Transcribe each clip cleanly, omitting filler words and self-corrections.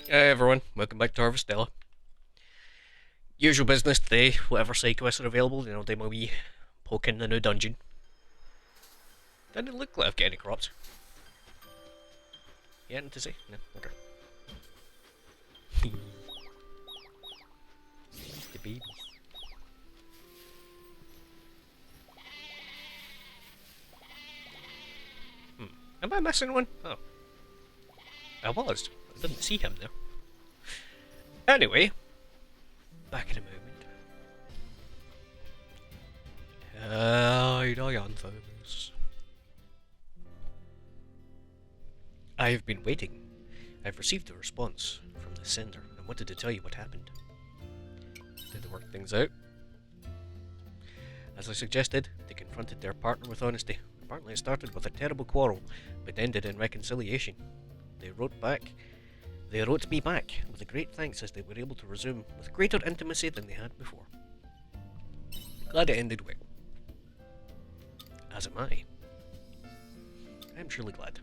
Hey everyone, welcome back to Harvestella. Usual business today, whatever side quests are available, do my wee poke in the new dungeon. Doesn't look like I've got any crops. You anything to say? No, okay. The babies. Hmm. Am I missing one? Oh. I was. I didn't see him there. Anyway, back in a moment. Anthos. I've been waiting. I've received a response from the sender and wanted to tell you what happened. Did they work things out? As I suggested, they confronted their partner with honesty. Apparently it started with a terrible quarrel, but ended in reconciliation. They wrote me back with a great thanks as they were able to resume with greater intimacy than they had before. Glad it ended well. As am I. I'm truly glad.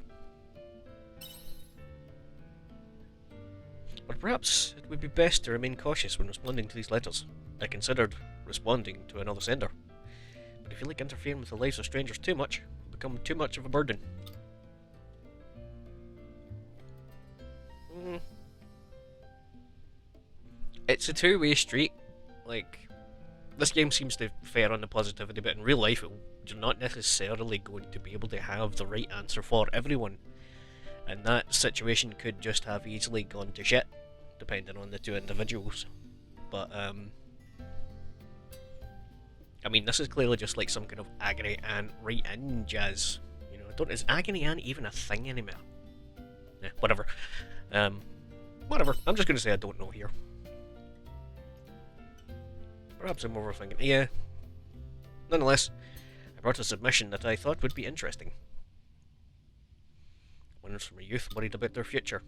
But perhaps it would be best to remain cautious when responding to these letters. I considered responding to another sender, but I feel like interfering with the lives of strangers too much will become too much of a burden. It's a two-way street. Like, this game seems to fare on the positivity, but in real life, you're not necessarily going to be able to have the right answer for everyone. And that situation could just have easily gone to shit, depending on the two individuals. But, I mean, this is clearly just like some kind of agony aunt right-in jazz. Is agony aunt even a thing anymore? Whatever. Whatever. I'm just going to say I don't know here. Perhaps I'm overthinking. Yeah. Nonetheless, I brought a submission that I thought would be interesting. One is from a youth worried about their future.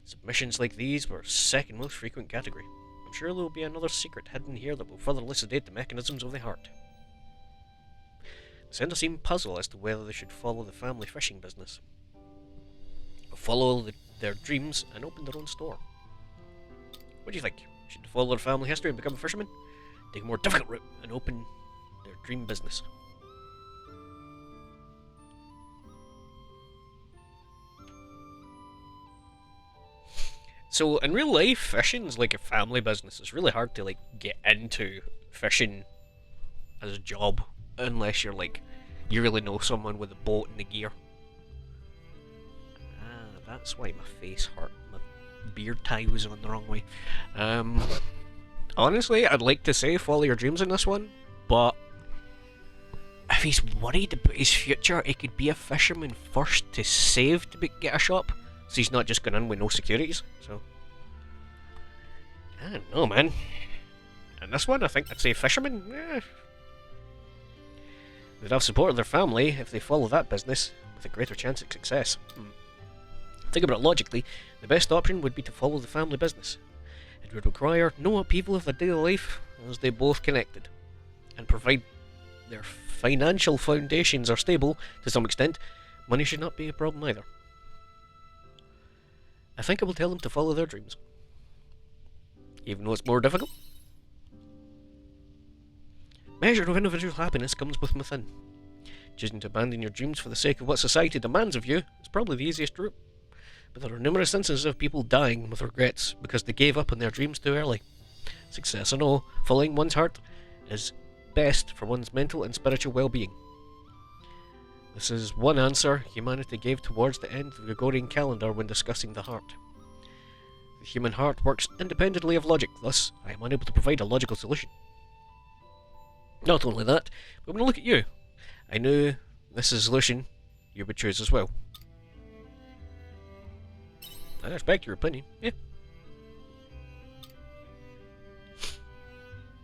Submissions like these were second most frequent category. I'm sure there will be another secret hidden here that will further elucidate the mechanisms of the heart. The sender seemed puzzled as to whether they should follow the family fishing business, or follow their dreams and open their own store. What do you think? Should they follow their family history and become a fisherman? Take a more difficult route and open their dream business. So in real life, fishing's like a family business. It's really hard to get into fishing as a job unless you really know someone with a boat and the gear. That's why my face hurt. My beard tie was on the wrong way. Honestly, I'd like to say follow your dreams in this one, but if he's worried about his future, he could be a fisherman first to save to get a shop, so he's not just going in with no securities. So, I don't know, man. And this one, I think I'd say fisherman. They'd have support of their family if they follow that business, with a greater chance of success. Think about it logically, the best option would be to follow the family business. It would require no upheaval of their daily life, as they both connected, and provide their financial foundations are stable to some extent. Money should not be a problem either. I think I will tell them to follow their dreams, even though it's more difficult. Measure of individual happiness comes with within. Choosing to abandon your dreams for the sake of what society demands of you is probably the easiest route. But there are numerous instances of people dying with regrets because they gave up on their dreams too early. Success or no, following one's heart is best for one's mental and spiritual well-being. This is one answer humanity gave towards the end of the Gregorian calendar when discussing the heart. The human heart works independently of logic, thus I am unable to provide a logical solution. Not only that, but when I look at you, I knew this is a solution you would choose as well. I respect your opinion, yeah.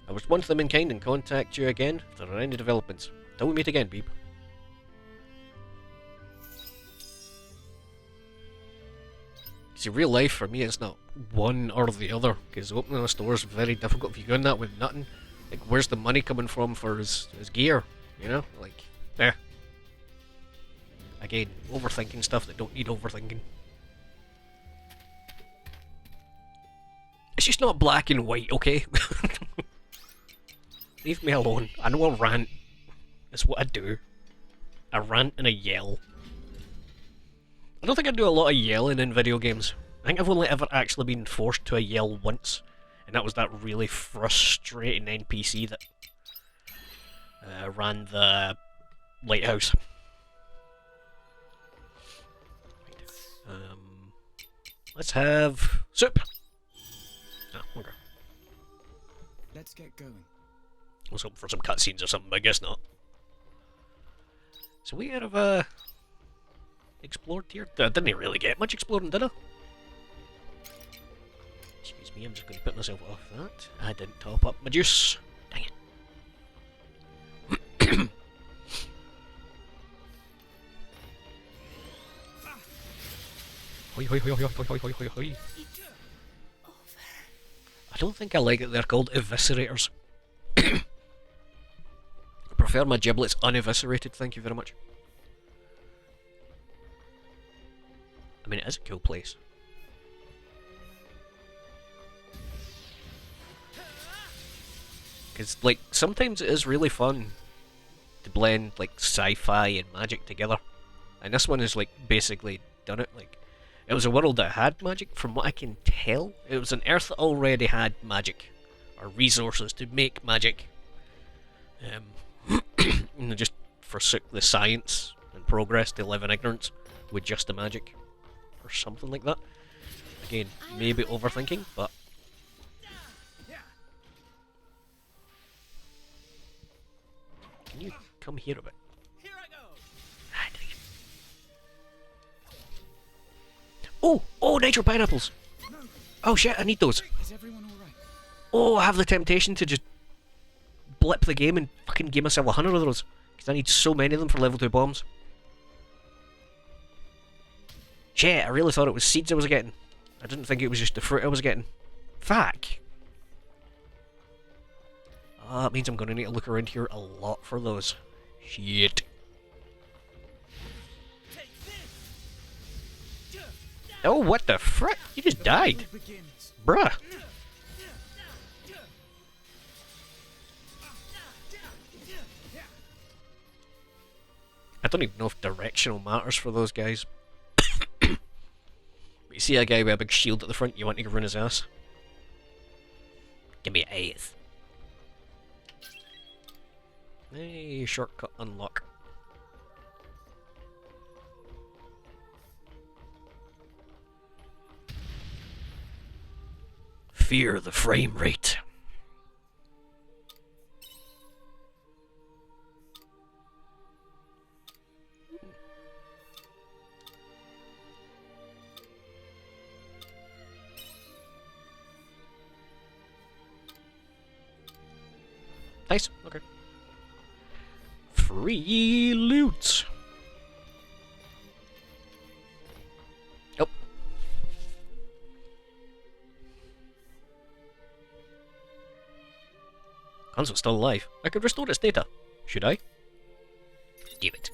I will respond to them in kind and contact you again if there are any developments. Till we meet again, Beeb. See, real life for me it's not one or the other, because opening a store is very difficult if you go in that with nothing. Like, where's the money coming from for his gear, Again, overthinking stuff that don't need overthinking. It's just not black and white, okay? Leave me alone. I know I rant. That's what I do. I rant and I yell. I don't think I do a lot of yelling in video games. I think I've only ever actually been forced to a yell once, and that was that really frustrating NPC that ran the lighthouse. Let's have soup. Oh, okay. Let's get going. I was hoping for some cutscenes or something, but I guess not. So we have explored here. I didn't really get much exploring, did I? Excuse me, I'm just going to put myself off that. I didn't top up my juice. Dang it. Hoi, hoi, hoi, hoi, hoi, hoi, hoi, hoi. I don't think I like that they're called eviscerators. I prefer my giblets uneviscerated, thank you very much. I mean, it is a cool place. Because, like, sometimes it is really fun to blend, like, sci-fi and magic together. And this one is, like, basically done it. Like, it was a world that had magic, from what I can tell. It was an Earth that already had magic, or resources to make magic. And they just forsook the science and progress to live in ignorance with just the magic, or something like that. Again, maybe overthinking, but... Can you come here a bit? Here I go. Ah, dang it. Oh! Oh, nitro pineapples! Oh shit, I need those. Is everyone all right? Oh, I have the temptation to just blip the game and fucking give myself 100 of those. Because I need so many of them for level 2 bombs. Shit, I really thought it was seeds I was getting. I didn't think it was just the fruit I was getting. Fuck. Oh, that means I'm going to need to look around here a lot for those. Shit. Oh, what the frick? You just died. Bruh. I don't even know if directional matters for those guys. But you see a guy with a big shield at the front, you want to go run his ass? Give me an ace. Hey, shortcut unlock. Fear the frame rate. Nice, okay. Free loot. Oh. Console's still alive. I could restore its data. Should I? Do it.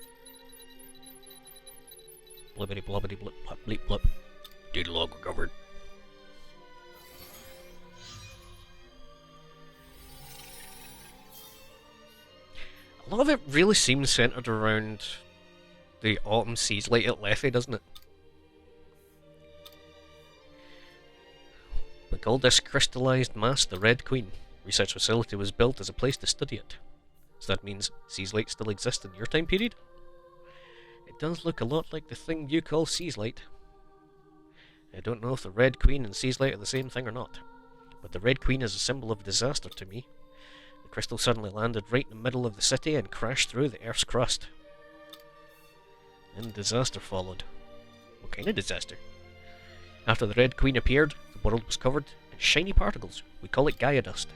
Blibbity blobbity blip blop bleep blip. Data log recovered. A lot of it really seems centered around the autumn seas light at Lethe, doesn't it? We call this crystallized mass the Red Queen. Research facility was built as a place to study it. So that means seas light still exists in your time period? It does look a lot like the thing you call seas light. I don't know if the Red Queen and seas light are the same thing or not, but the Red Queen is a symbol of disaster to me. The crystal suddenly landed right in the middle of the city and crashed through the Earth's crust. Then disaster followed. What kind of disaster? After the Red Queen appeared, the world was covered in shiny particles. We call it Gaia dust.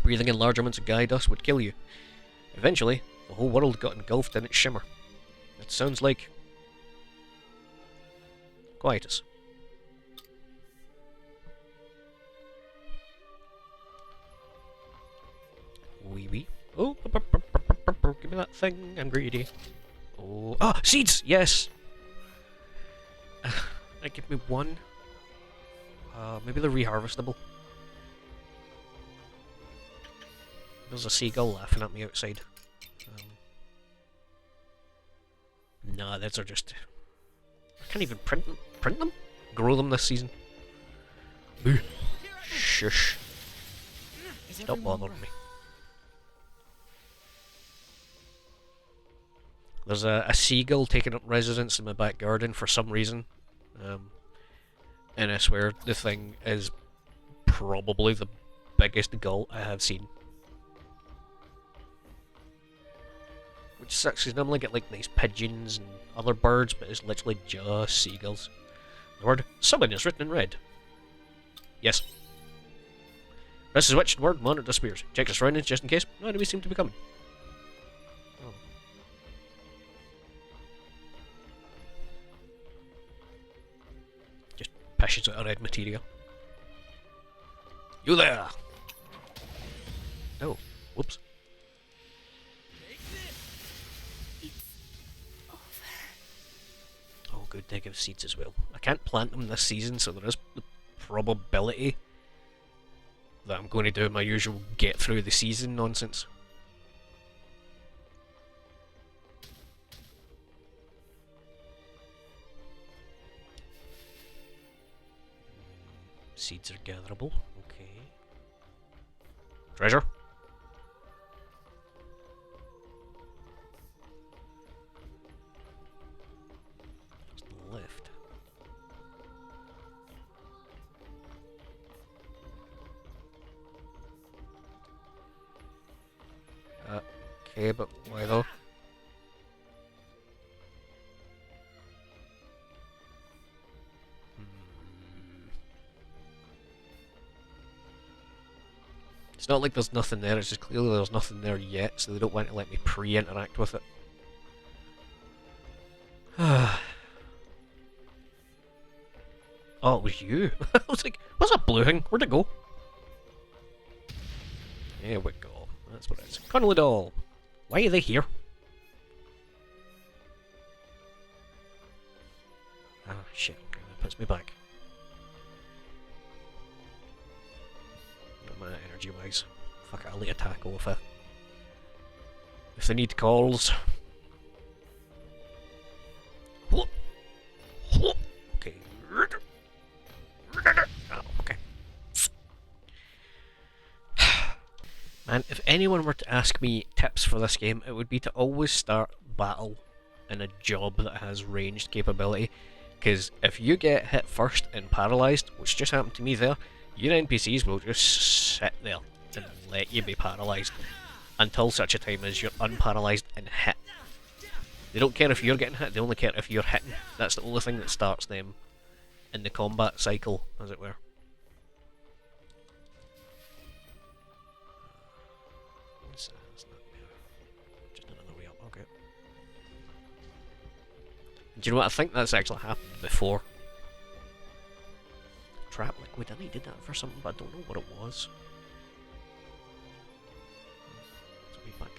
Breathing in large amounts of Gaia dust would kill you. Eventually, the whole world got engulfed in its shimmer. It sounds like... Quietus. Wee wee. Oh, give me that thing. I'm greedy. Oh, ah, seeds! Yes! Give me one. Maybe they're reharvestable. There's a seagull laughing at me outside. Nah, those are just... I can't even print them? Grow them this season. Boo. Shush. Stop bothering me. There's a seagull taking up residence in my back garden for some reason. And I swear the thing is probably the biggest gull I have seen. Which sucks because normally get like nice pigeons and other birds, but it's literally just seagulls. The word summon is written in red. Yes. Press the switch and word monitor disappears. Check the surroundings just in case. No enemies seem to be coming. Oh. Just passions out of red material. You there! Oh, whoops. Oh, good, they give seeds as well. I can't plant them this season, so there is the probability that I'm going to do my usual get through the season nonsense. Seeds are gatherable, okay. Treasure? What's the left? Okay, but why though? It's not like there's nothing there, it's just clearly there's nothing there yet, so they don't want to let me pre-interact with it. Oh, it was you? I was like, what's that blue thing? Where'd it go? There we go. That's what it is. Cuddle doll. Why are they here? Ah, shit. Okay, that puts me back. Not my energy wise. Fuck it, I'll let attack over. If they need calls. Okay. Oh, okay. Man, if anyone were to ask me tips for this game, it would be to always start battle in a job that has ranged capability. Because if you get hit first and paralysed, which just happened to me there, your NPCs will just sit there and let you be paralysed until such a time as you're unparalysed and hit. They don't care if you're getting hit, they only care if you're hitting. That's the only thing that starts them in the combat cycle, as it were. Just another way up, okay. Do you know what? I think that's actually happened before. Trap liquid, I think he did that for something, but I don't know what it was. Let's be back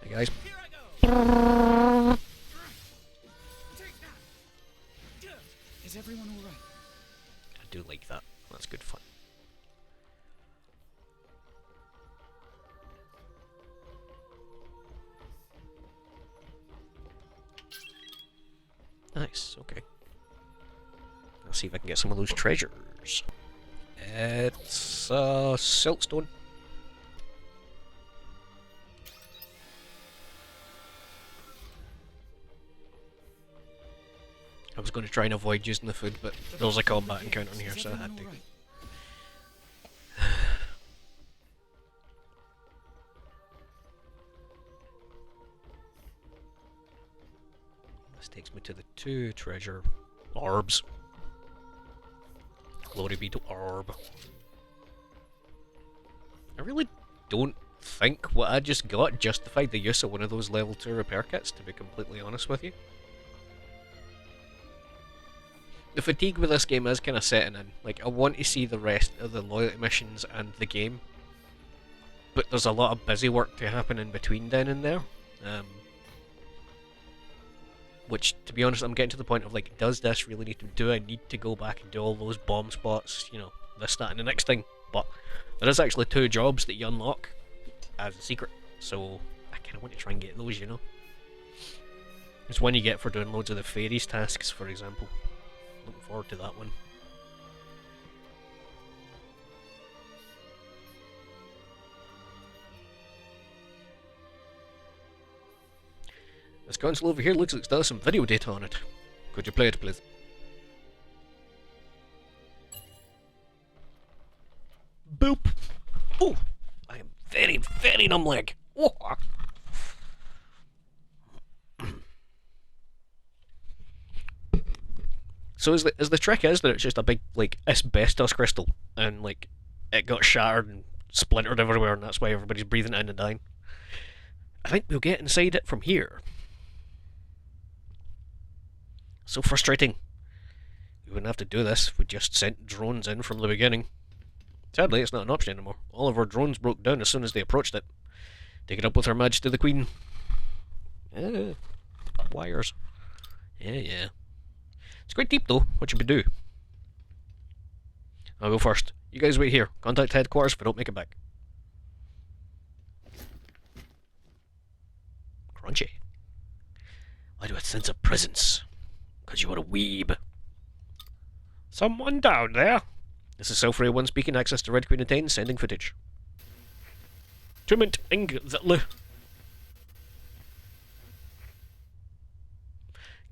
there. Hey guys. Is everyone all right? I do like that. That's good fun. Nice, okay. Let's see if I can get some of those treasures. It's siltstone. I was going to try and avoid using the food, but there was a combat encounter in here, so I had to. This takes me to the 2 treasure orbs. Glory be to orb. I really don't think what I just got justified the use of one of those level 2 repair kits, to be completely honest with you. The fatigue with this game is kind of setting in. Like, I want to see the rest of the loyalty missions and the game, but there's a lot of busy work to happen in between then and there. Which, to be honest, I'm getting to the point of like, does this really need to do? I need to go back and do all those bomb spots, you know, this, that, and the next thing. But there is actually 2 jobs that you unlock as a secret, so I kind of want to try and get those, you know. It's one you get for doing loads of the fairies tasks, for example. Looking forward to that one. This console over here looks like there's some video data on it. Could you play it, please? Boop! Oh! I am very, very numb leg. Oh. So is the trick is that it's just a big, like, asbestos crystal, and, like, it got shattered and splintered everywhere, and that's why everybody's breathing it in and dying. I think we'll get inside it from here. So frustrating. We wouldn't have to do this if we just sent drones in from the beginning. Sadly, it's not an option anymore. All of our drones broke down as soon as they approached it. Take it up with Her Majesty the Queen. Wires. Yeah. It's quite deep though. What should we do? I'll go first. You guys wait here. Contact headquarters if I don't make it back. Crunchy. Why do I sense a presence? Because you are a weeb. Someone down there? This is Selfray 1 speaking. Access to Red Queen attained. Sending footage. Tumint Ingzatlu.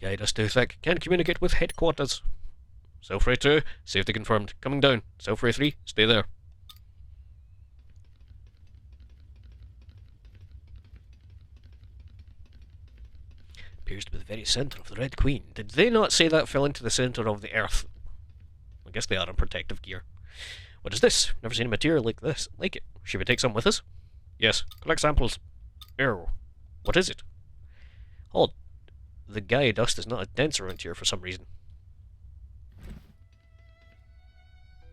Guide us too thick. Can't communicate with headquarters. Selfray 2, safety confirmed. Coming down. Selfray 3, stay there. Appears to be the very centre of the Red Queen. Did they not say that fell into the centre of the Earth? I guess they are in protective gear. What is this? Never seen a material like this. Like it. Should we take some with us? Yes. Collect samples. Ew. What is it? Hold. The Gaia dust is not a dense around here for some reason.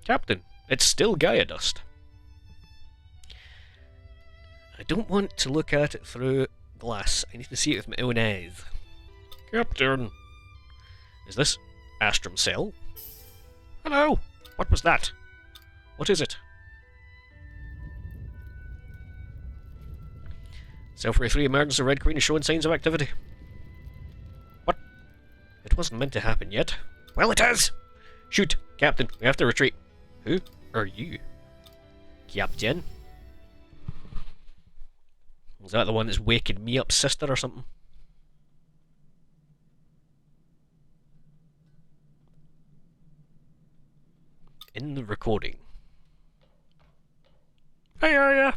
Captain, it's still Gaia dust. I don't want to look at it through glass. I need to see it with my own eyes. Captain! Is this Astrum Cell? Hello! What was that? What is it? Selfray 3 emergence of Red Queen is showing signs of activity. What? It wasn't meant to happen yet. Well, it has! Shoot! Captain, we have to retreat. Who are you? Captain? Is that the one that's waking me up, sister, or something? In the recording. Hey, Aria!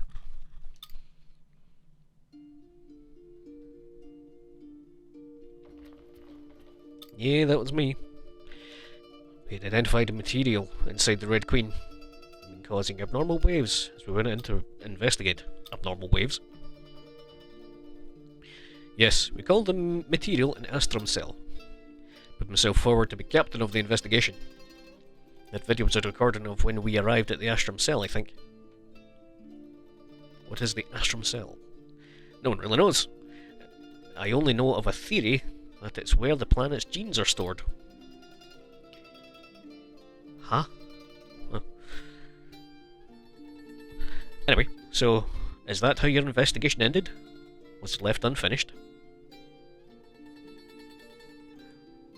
Yeah, that was me. We had identified a material inside the Red Queen, causing abnormal waves as we went in to investigate abnormal waves. Yes, we called the material an Astrum Cell. Put myself forward to be captain of the investigation. That video was a recording of when we arrived at the Astrum Cell, I think. What is the Astrum Cell? No one really knows. I only know of a theory that it's where the planet's genes are stored. Huh? Anyway, so is that how your investigation ended? Was it left unfinished?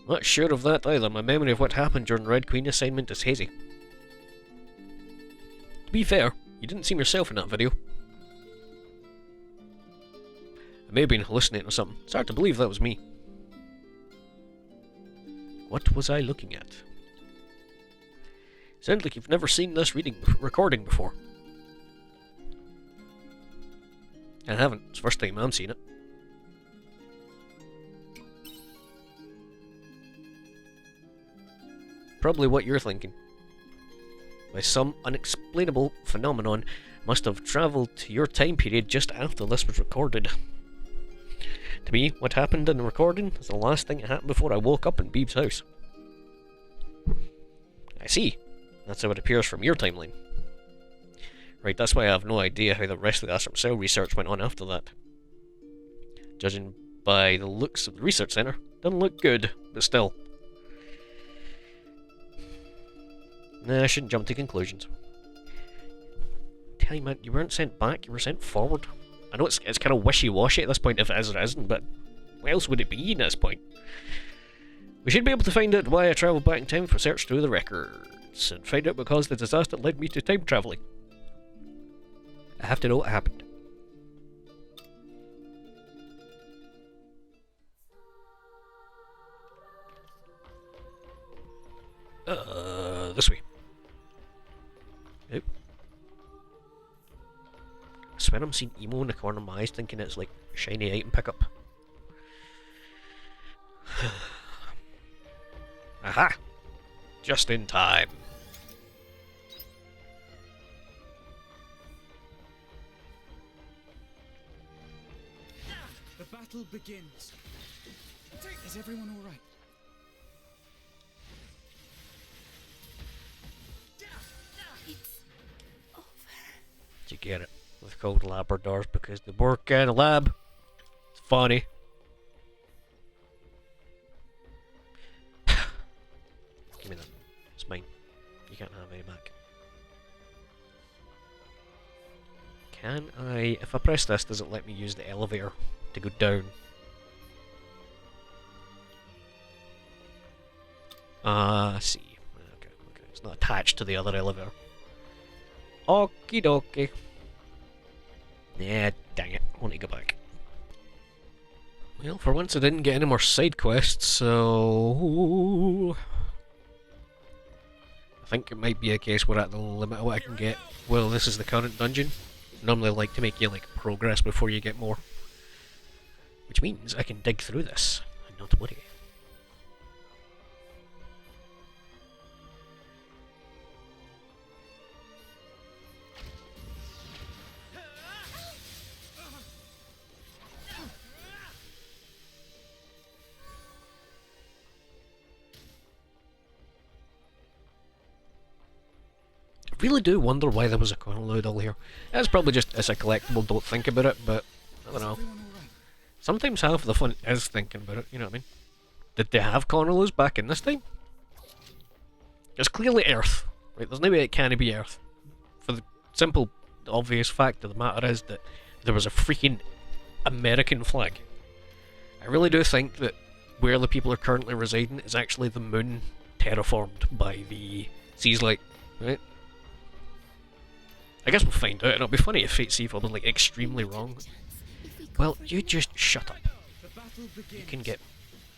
Not sure of that either. My memory of what happened during Red Queen assignment is hazy. To be fair, you didn't seem yourself in that video. I may have been hallucinating or something. It's hard to believe that was me. What was I looking at? Sounds like you've never seen this recording before. I haven't. It's the first time I'm seeing it. Probably what you're thinking. By some unexplainable phenomenon, must have travelled to your time period just after this was recorded. To me, what happened in the recording is the last thing that happened before I woke up in Beeb's house. I see. That's how it appears from your timeline. Right, that's why I have no idea how the rest of the Astrum Cell research went on after that. Judging by the looks of the research centre, Doesn't look good, but still. Nah, I shouldn't jump to conclusions. Tell you, man, you weren't sent back, you were sent forward. I know it's kind of wishy-washy at this point if it is or isn't, but what else would it be at this point? We should be able to find out why I travelled back in time for search through the records, and find out because the disaster led me to time travelling. I have to know what happened. This way. Nope. I swear I'm seeing emo in the corner of my eyes thinking it's like a shiny item pickup. Aha! Just in time. The battle begins. Is everyone all right? Did you get it? They're called Labradors because they work in a lab. It's funny. Give me that. It's mine. You can't have any back. Can I... If I press this, does it let me use the elevator to go down? I see. Okay. It's not attached to the other elevator. Okie dokie. Yeah, dang it. I want to go back. Well, for once I didn't get any more side quests, so... I think it might be a case we're at the limit of what I can get. Well, this is the current dungeon. Normally I like to make you, like, progress before you get more. Which means I can dig through this and not worry. I really do wonder why there was a corner noodle here. It's probably just as a collectible, don't think about it, but I don't know. Sometimes half the fun is thinking about it, you know what I mean? Did they have corner back in this time? It's clearly Earth, right? There's no way it can't be Earth. For the simple, obvious fact of the matter is that there was a freaking American flag. I really do think that where the people are currently residing is actually the moon terraformed by the Seas Light, right? I guess we'll find out. It'll be funny if Fate Seafoam was like extremely wrong. Well, you just shut up. You can get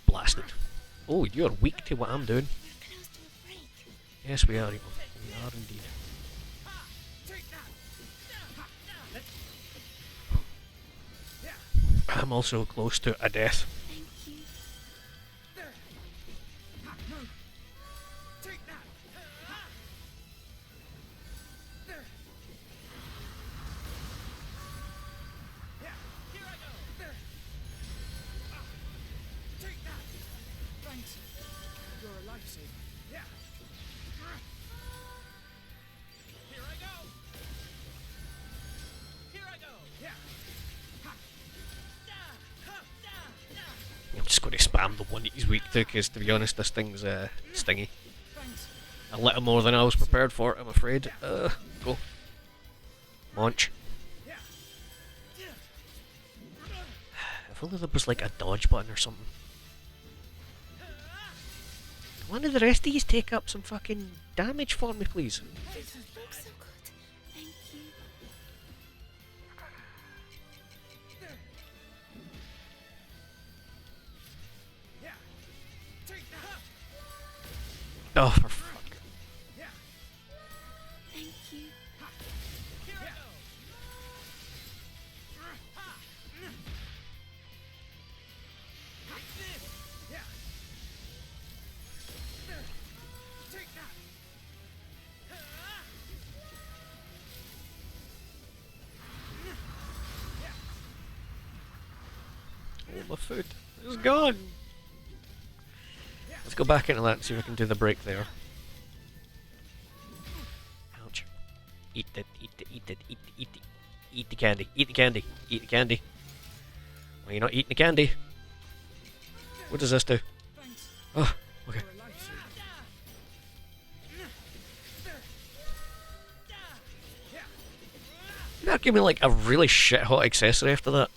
blasted. Oh, you're weak to what I'm doing. Yes, we are, Evil. We are indeed. I'm also close to a death. I'm just going to spam the one that he's weak to, because to be honest, this thing's stingy. A little more than I was prepared for, I'm afraid. Go. Launch. If only there was like a dodge button or something. One of the rest of these take up some fucking damage for me, please. Looks so good. Thank you. Oh, for fuck. Thank you. Oh, my food is gone. Let's go back into that and see if we can do the break there. Ouch. Eat it, eat it, eat it, eat it, eat it. Eat the candy, eat the candy, eat the candy. Why are you not eating the candy? What does this do? Thanks Oh, okay. for a life. That gave me like a really shit hot accessory after that.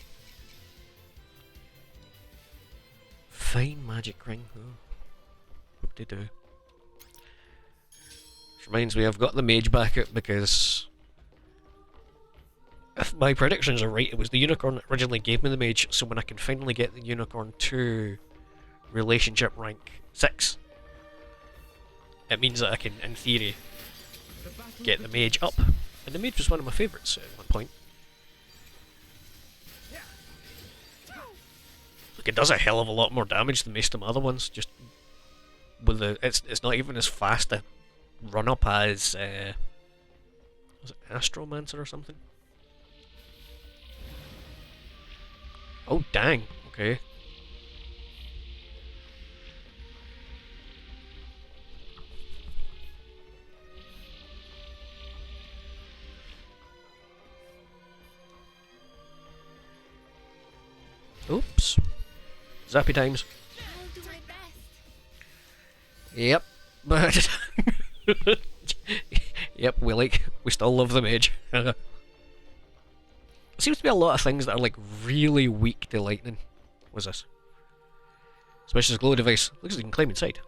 Fine magic ring. Oh. What did they do? Which reminds me, I've got the mage back out because if my predictions are right, it was the unicorn that originally gave me the mage, so when I can finally get the unicorn to relationship rank 6, it means that I can, in theory, get the mage up. And the mage was one of my favourites at one point. Look, it does a hell of a lot more damage than most of my other ones, just with the... It's not even as fast a run-up as... was it Astromancer or something? Oh, dang. Okay. Oops. Zappy times. I'll do my best. Yep. But... yep, we still love the mage. There seems to be a lot of things that are like really weak to lightning. What's this? Especially this glow device. Looks like you can climb inside.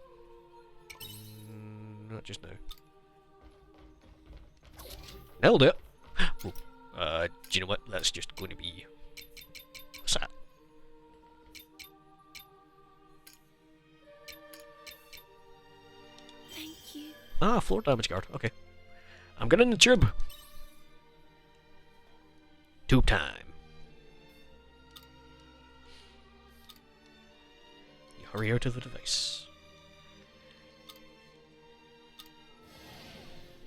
Not just now. That'll do it. Oh, do you know what? That's just going to be... What's that? Thank you. Ah, floor damage card. Okay. I'm getting the tube. Tube time. You hurry out of the device.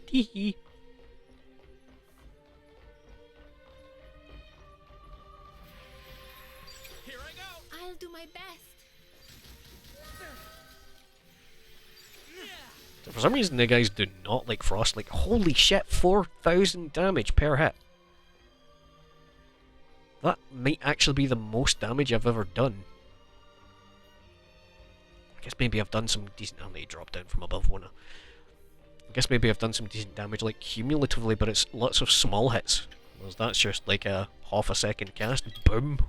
Tee-hee. Here I go. I'll do my best. So for some reason, the guys do not like frost. Like, holy shit, 4,000 damage per hit. That might actually be the most damage I've ever done. I guess maybe I've done some decent... I may drop down from above one. I guess maybe I've done some decent damage, like, cumulatively, but it's lots of small hits. Whereas that's just like a half a second cast. Boom.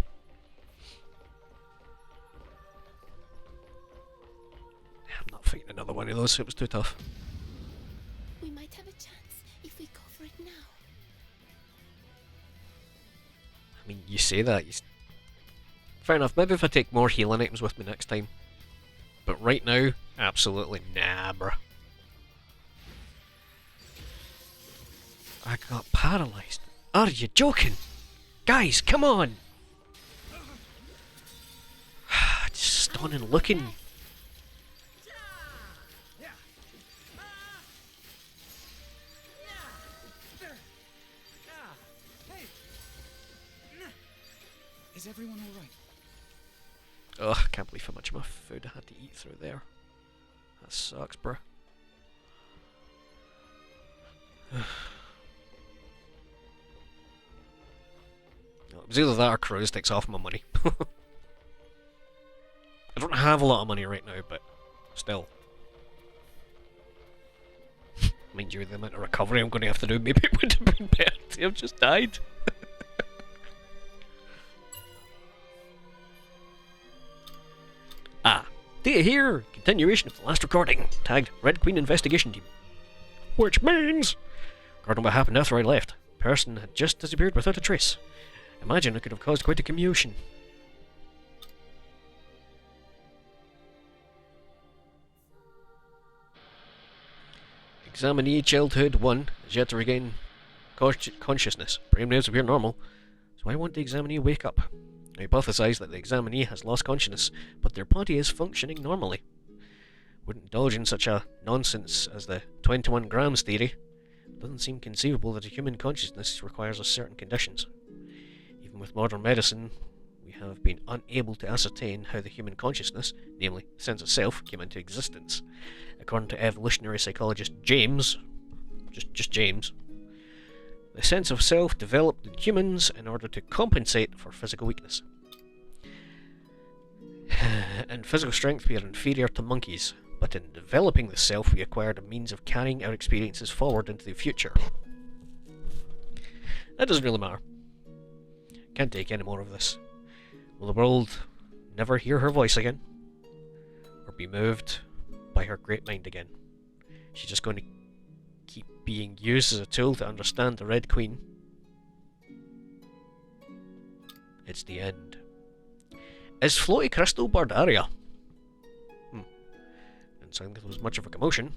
I'm not fighting another one of those, it was too tough. We might have a chance if we go for it now. I mean, you say that. Fair enough, maybe if I take more healing items with me next time. But right now, absolutely nah, bruh. I got paralysed. Are you joking? Guys, come on! Just stunning looking. Is everyone all right? Ugh, I can't believe how much of my food I had to eat through there. That sucks, bruh. It was either that or Crows takes off my money. I don't have a lot of money right now, but still. Mind you, the amount of recovery I'm going to have to do, maybe it would have been better to have just died. Data here! Continuation of the last recording. Tagged Red Queen Investigation Team. Which means... Regarding what happened after I left. Person had just disappeared without a trace. Imagine it could have caused quite a commotion. Examinee Childhood 1 is yet to regain consciousness. Brainwaves appear normal, so I want the examinee wake up. I hypothesize that the examinee has lost consciousness, but their body is functioning normally. Wouldn't indulge in such a nonsense as the 21 grams theory. It doesn't seem conceivable that a human consciousness requires a certain conditions. Even with modern medicine, we have been unable to ascertain how the human consciousness, namely the sense of self, came into existence. According to evolutionary psychologist James, just James, the sense of self developed in humans in order to compensate for physical weakness. In physical strength, we are inferior to monkeys, but in developing the self, we acquired a means of carrying our experiences forward into the future. That doesn't really matter. Can't take any more of this. Will the world never hear her voice again? Or be moved by her great mind again? She's just going to keep being used as a tool to understand the Red Queen. It's the end. Is Floaty Crystal Bird Aria? Didn't sound like there was much of a commotion.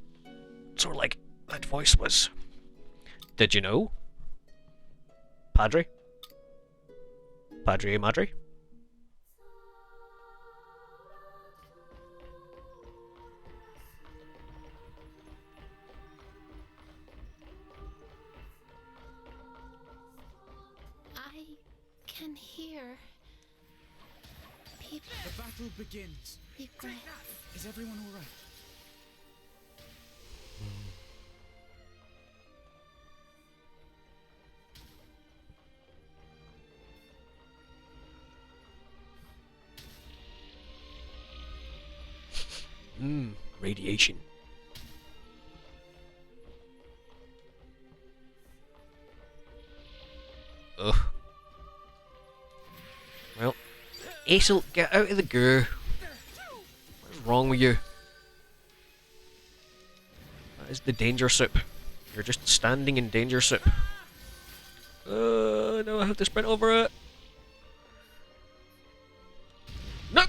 Sort of like that voice was. Did you know? Padre? Padre Madre? I can hear people. The battle begins. Deep breath. Is everyone all right? Radiation. Ugh. Well, Aesel, get out of the goo. What's wrong with you? That is the danger soup. You're just standing in danger soup. No, I have to sprint over it. No!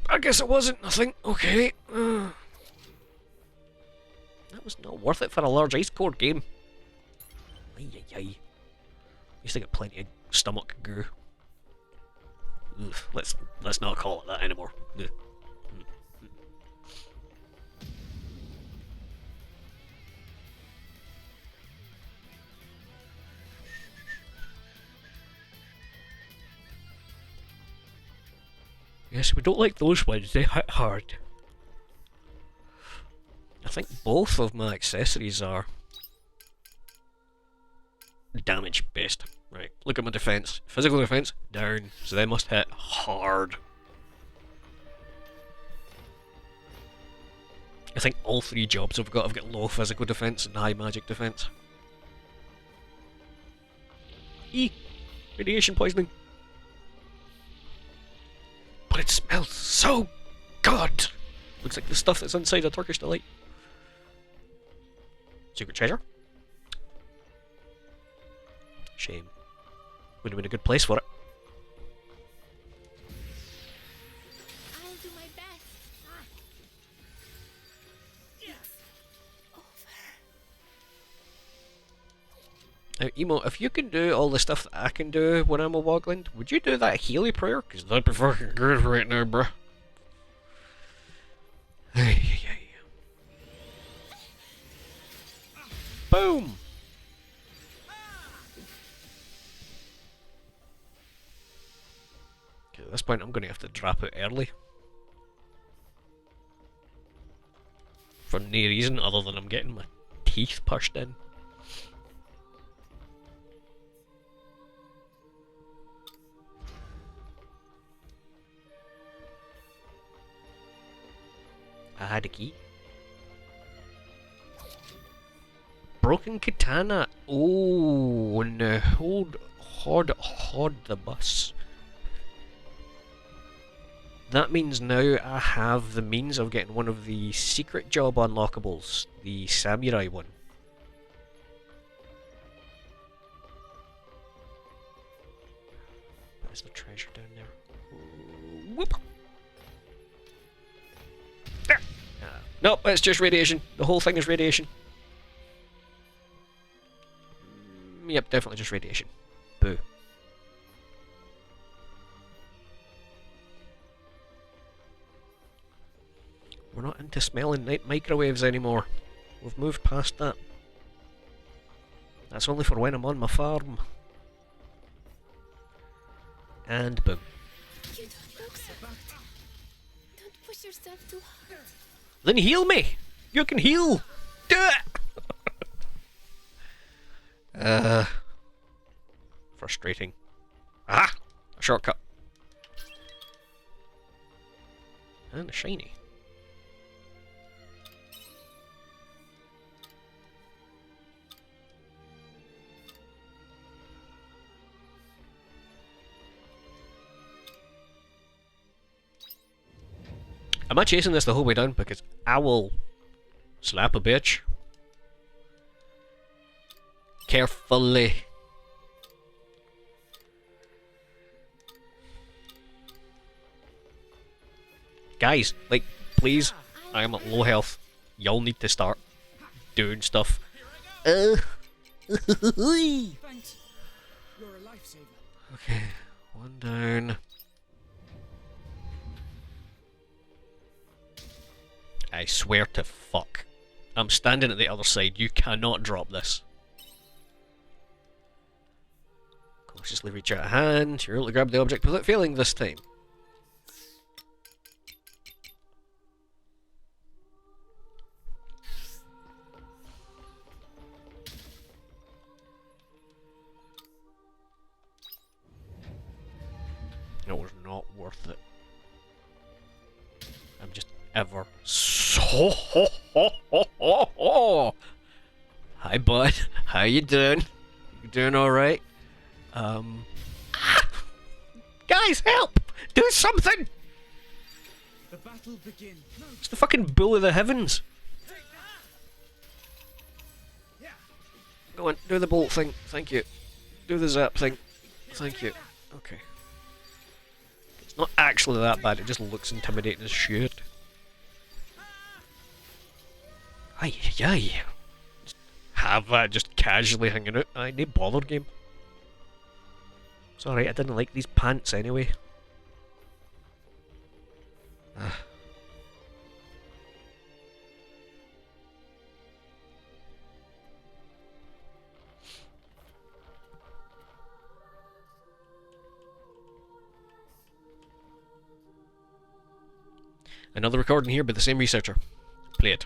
I guess it wasn't nothing. Okay. That was not worth it for a large ice core game. Ay, ay, ay. Used to get plenty of stomach goo. Ugh, let's not call it that anymore. Ugh. Yes, we don't like those ones, they hit hard. I think both of my accessories are damage based. Right, look at my defense. Physical defense, down, so they must hit hard. I think all three jobs I've got low physical defense and high magic defense. Radiation poisoning. But it smells so good! Looks like the stuff that's inside a Turkish delight. Secret treasure? Shame. Would have been a good place for it. I'll do my best. It's over. Now, Emo, if you can do all the stuff that I can do when I'm a Wogland, would you do that Healy prayer? Because that'd be fucking good right now, bruh. Boom! Okay, at this point I'm going to have to drop out early. For no reason other than I'm getting my teeth pushed in. I had a key. Broken katana. Oh no! Hold the bus. That means now I have the means of getting one of the secret job unlockables, the samurai one. There's the treasure down there. Whoop! There! Nope, it's just radiation. The whole thing is radiation. Yep, definitely just radiation. Boo. We're not into smelling night microwaves anymore. We've moved past that. That's only for when I'm on my farm. And boom. You don't look so bad. Don't push yourself too hard. Then heal me! You can heal! Do it! Frustrating. Ah! A shortcut. And a shiny. I'm not chasing this the whole way down because I will slap a bitch. Carefully. Guys, like, please, I am at low health. Y'all need to start doing stuff. Thanks. You're a lifesaver. Okay, one down. I swear to fuck. I'm standing at the other side. You cannot drop this. Cautiously reach out a hand. You're able to grab the object without failing this time. It was not worth it. I'm just ever so Hi bud, how you doing? You doing alright? Guys, help! Do something! The battle begins. No, It's the fucking bull of the heavens. take that. Yeah. Go on, do the bolt thing, thank you. Do the zap thing, thank you. Okay. It's not actually that bad, it just looks intimidating as shit. Aye, aye. Just have that just casually hanging out. Aye, no bother game. It's alright, I didn't like these pants anyway. Another recording here by the same researcher. Play it.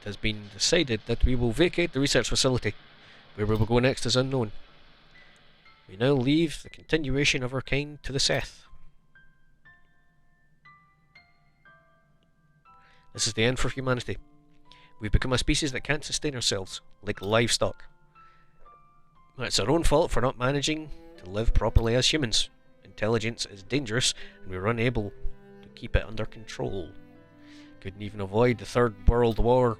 It has been decided that we will vacate the research facility. Where we will go next is unknown. We now leave the continuation of our kind to the Seth. This is the end for humanity. We've become a species that can't sustain ourselves, like livestock. It's our own fault for not managing to live properly as humans. Intelligence is dangerous, and we were unable to keep it under control. Couldn't even avoid the Third World War.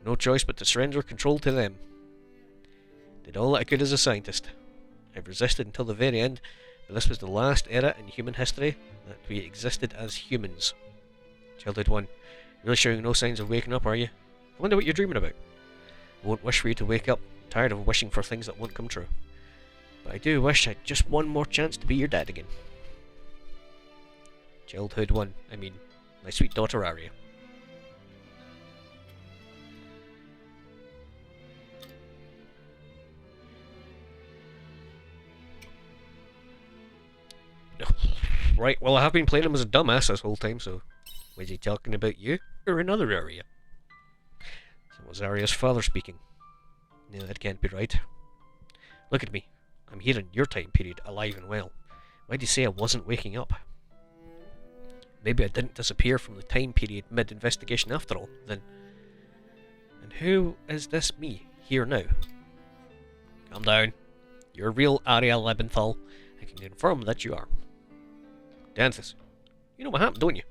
No choice but to surrender control to them. Did all that I could as a scientist. I've resisted until the very end, but this was the last era in human history that we existed as humans. Childhood 1. Really showing no signs of waking up, are you? I wonder what you're dreaming about. I won't wish for you to wake up. I'm tired of wishing for things that won't come true. But I do wish I had just one more chance to be your dad again. Childhood 1. I mean, my sweet daughter Aria. Right, well I have been playing him as a dumbass this whole time, so... Was he talking about you? Or another Aria? So was Aria's father speaking? No, that can't be right. Look at me. I'm here in your time period, alive and well. Why'd you say I wasn't waking up? Maybe I didn't disappear from the time period mid-investigation after all, then... And who is this me, here now? Calm down. You're real Aria Lebenthal. I can confirm that you are. Danthus, you know what happened, don't you?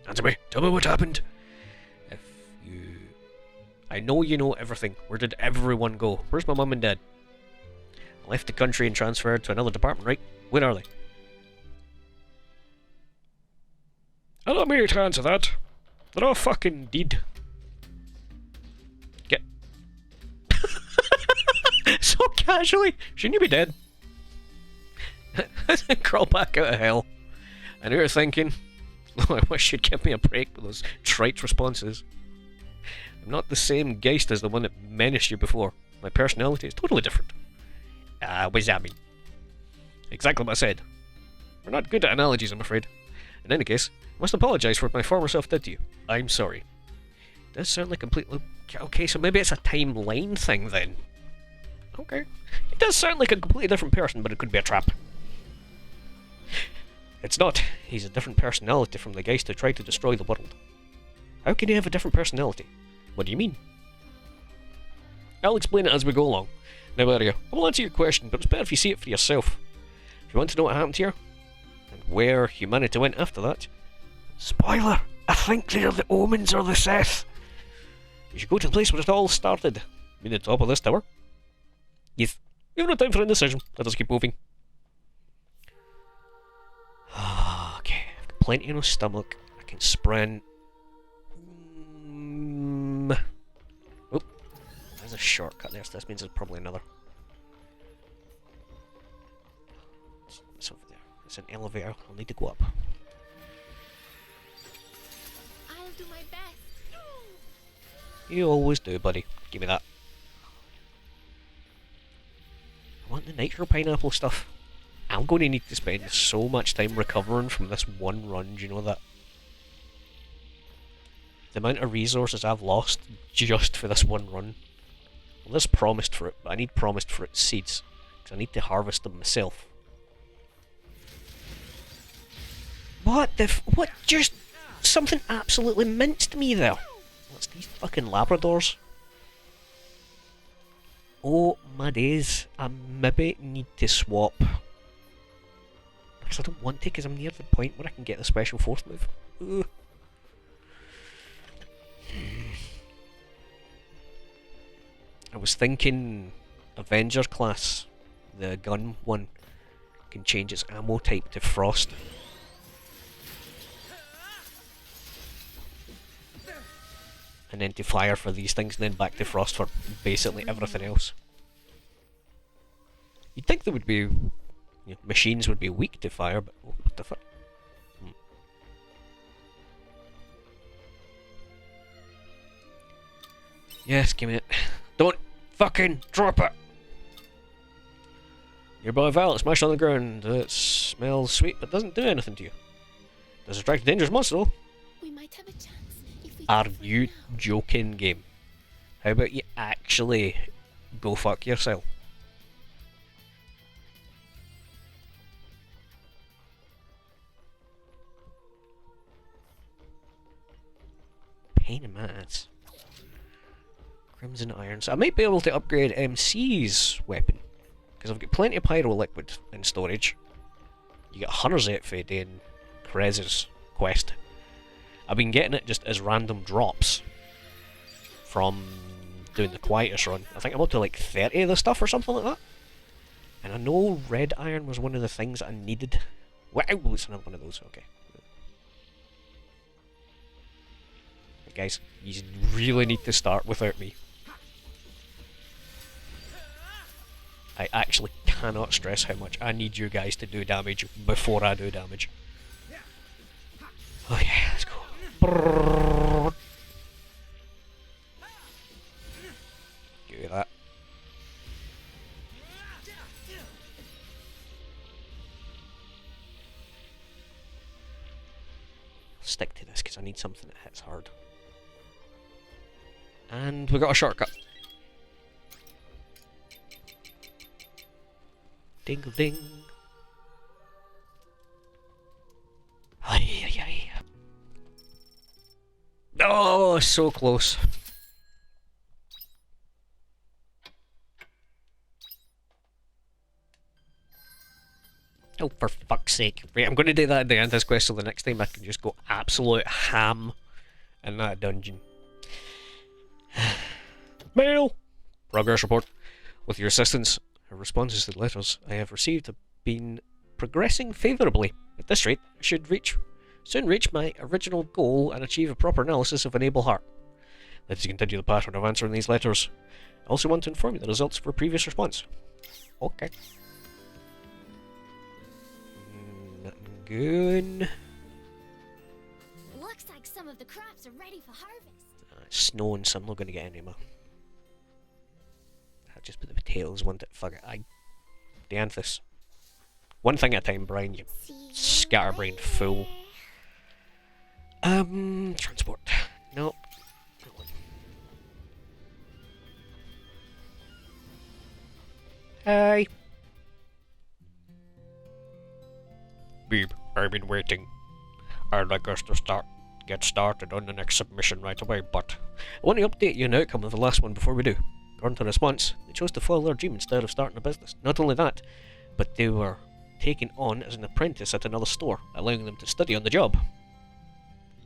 Answer me. Tell me what happened. If you... I know you know everything. Where did everyone go? Where's my mum and dad? I left the country and transferred to another department, right? Where are they? Allow me to answer that. They're all fucking dead. Get... So casually. Shouldn't you be dead? Crawl back out of hell. I know you're thinking, oh, I wish you'd give me a break with those trite responses. I'm not the same Geist as the one that menaced you before. My personality is totally different. What does that mean? Exactly what I said. We're not good at analogies, I'm afraid. In any case, I must apologise for what my former self did to you. I'm sorry. It does sound like completely... Okay, so maybe it's a timeline thing then. Okay. It does sound like a completely different person, but it could be a trap. It's not. He's a different personality from the Geist who tried to destroy the world. How can he have a different personality? What do you mean? I'll explain it as we go along. Now, Aria, I will answer your question, but it's better if you see it for yourself. If you want to know what happened here, and where humanity went after that... Spoiler! I think they're the Omens or the Seth! You should go to the place where it all started. Mean the top of this tower? Yes. We have no time for indecision. Let us keep moving. Okay, I've got plenty on my stomach. I can sprint. Oh, there's a shortcut there, so this means there's probably another. It's over there. It's an elevator. I'll need to go up. I'll do my best. You always do, buddy. Give me that. I want the nitro pineapple stuff. I'm going to need to spend so much time recovering from this one run, do you know that? The amount of resources I've lost just for this one run. Well, there's promised fruit, but I need promised fruit seeds, because I need to harvest them myself. What the what just... Something absolutely minced me there. What's these fucking Labradors? Oh my days, I maybe need to swap. Because I don't want to, because I'm near the point where I can get the special force move. Ugh. I was thinking Avenger class, the gun one, can change its ammo type to frost. And then to fire for these things, and then back to frost for basically everything else. You'd think there would be... You know, machines would be weak to fire, but... Oh, what the fuck? Yes, give me it. Don't fucking drop it! Nearby violet smashed on the ground. It smells sweet, but doesn't do anything to you. Does attract a dangerous monster, though. We might have a chance if we Are go for it you now. joking, game? How about you actually go fuck yourself? Pain in my ass. Crimson Irons. I might be able to upgrade MC's weapon, because I've got plenty of pyro liquid in storage. You get 100 for doing Krez's quest. I've been getting it just as random drops from doing the Quietus run. I think I'm up to like 30 of the stuff or something like that. And I know red iron was one of the things I needed. Wow, it's another one of those, okay. Hey guys, you really need to start without me. I actually cannot stress how much I need you guys to do damage before I do damage. Okay, let's go. Give me that. Stick to this because I need something that hits hard. And we got a shortcut. Dingle ding. Ay, ay, ay. Oh, so close. Oh, for fuck's sake. Right, I'm going to do that at the end of this quest so the next time I can just go absolute ham in that dungeon. Mail! Progress report. With your assistance, responses to the letters I have received have been progressing favourably. At this rate, I should soon reach my original goal and achieve a proper analysis of Enable Heart. Let us continue the pattern of answering these letters. I also want to inform you the results of a previous response. Okay. Nothing good. Looks like some of the crops are ready for harvest. It's snowing, so I'm not going to get any more. I just put the potatoes, want it. Fuck it. Dianthus. One thing at a time, Brian, you See you scatterbrained fool. Transport. Nope. That one. Hi. Beep. I've been waiting. I'd like us to get started on the next submission right away, but I want to update you on the outcome of the last one before we do. According to the response, they chose to follow their dream instead of starting a business. Not only that, but they were taken on as an apprentice at another store, allowing them to study on the job.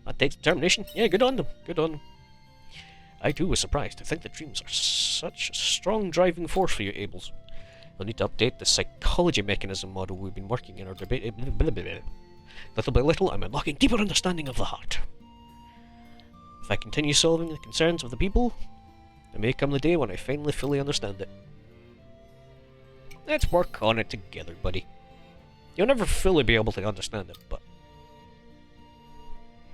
That takes determination. Yeah, good on them. Good on them. I too was surprised. I think that dreams are such a strong driving force for you, Abels. We'll need to update the psychology mechanism model we've been working in our debate. Little by little, I'm unlocking deeper understanding of the heart. If I continue solving the concerns of the people, there may come the day when I finally fully understand it. Let's work on it together, buddy. You'll never fully be able to understand it, but...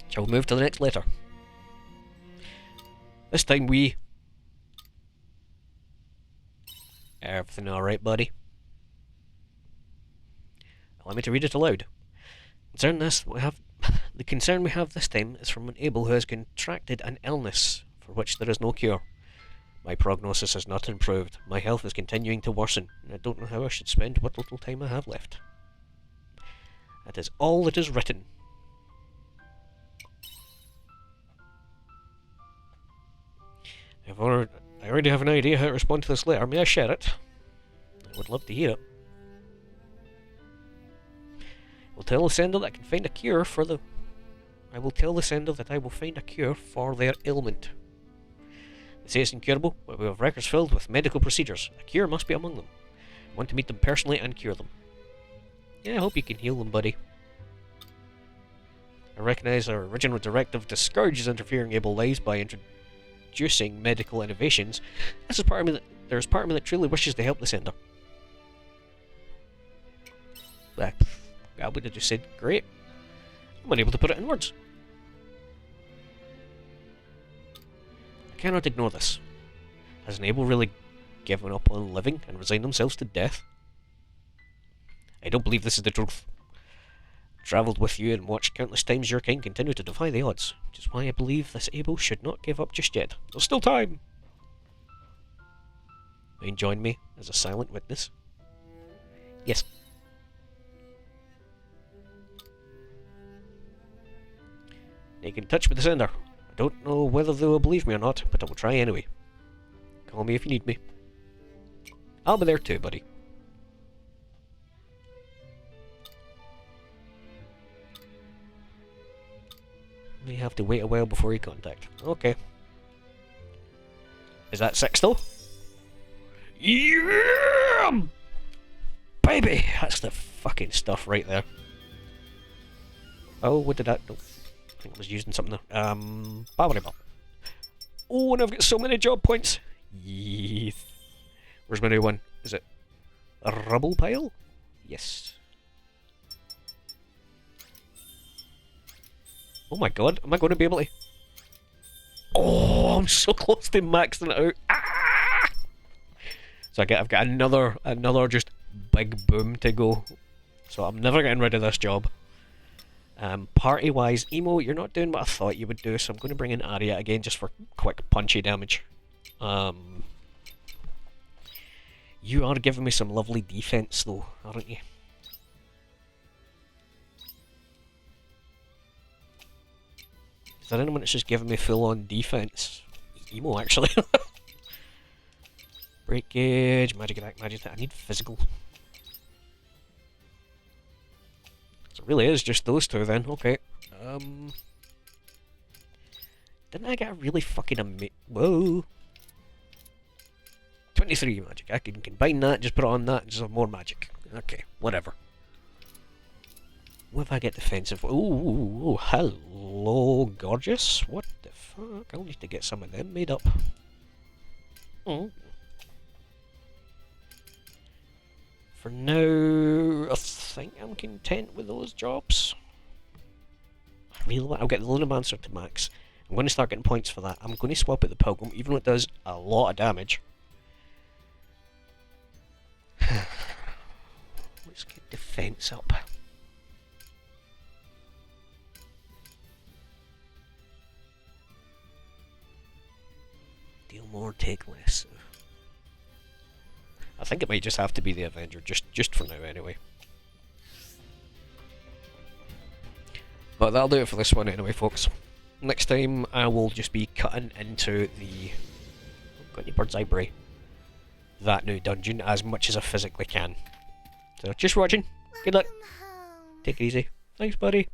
Shall we move to the next letter? This time we... Everything alright, buddy? Allow me to read it aloud. The concern we have this time is from an Abel who has contracted an illness for which there is no cure. My prognosis has not improved. My health is continuing to worsen, and I don't know how I should spend what little time I have left. That is all that is written. I already have an idea how to respond to this letter. May I share it? I would love to hear it. I'll tell the sender that I can find a cure for the... I will tell the sender that I will find a cure for their ailment. They say it's incurable, but we have records filled with medical procedures. A cure must be among them. I want to meet them personally and cure them. Yeah, I hope you can heal them, buddy. I recognise our original directive discourages interfering Abel lives by introducing medical innovations. There's part of me that truly wishes to help the sender. I would have just said, great. I'm unable to put it in words. I cannot ignore this. Has an Abel really given up on living and resigned themselves to death? I don't believe this is the truth. I've travelled with you and watched countless times your kind continue to defy the odds, which is why I believe this Abel should not give up just yet. There's still time! May you join me as a silent witness? Yes. You can touch with the sender. I don't know whether they will believe me or not, but I will try anyway. Call me if you need me. I'll be there too, buddy. May have to wait a while before you contact. Okay. Is that 6 though? Yeah! Baby! That's the fucking stuff right there. Oh, what did that do? I think I was using something there. Blah. Oh, and I've got so many job points. Yes. Where's my new one? Is it a rubble pile? Yes. Oh my god, am I going to be able to... Oh, I'm so close to maxing it out. Ah! So I've got another just big boom to go. So I'm never getting rid of this job. Party-wise, Emo, you're not doing what I thought you would do, so I'm going to bring in Aria again just for quick punchy damage. You are giving me some lovely defense though, aren't you? Is there anyone that's just giving me full-on defense? Emo, actually. Breakage, magic attack, magic attack. I need physical. So it really is just those two then, okay. Didn't I get a really fucking whoa. 23 magic. I can combine that, just put it on that, and just have more magic. Okay, whatever. What if I get defensive? Ooh, hello, gorgeous. What the fuck? I'll need to get some of them made up. Oh. For now, I think I'm content with those jobs. I really want... I'll get the Lunamancer to max. I'm going to start getting points for that. I'm going to swap out the Pilgrim, even though it does a lot of damage. Let's get defense up. Deal more, take less. I think it might just have to be the Avenger, just for now anyway. But that'll do it for this one anyway, folks. Next time I will just be cutting into the... got any bird's eye bray? That new dungeon as much as I physically can. So, just watching. Good luck. Welcome home. Take it easy. Thanks, buddy.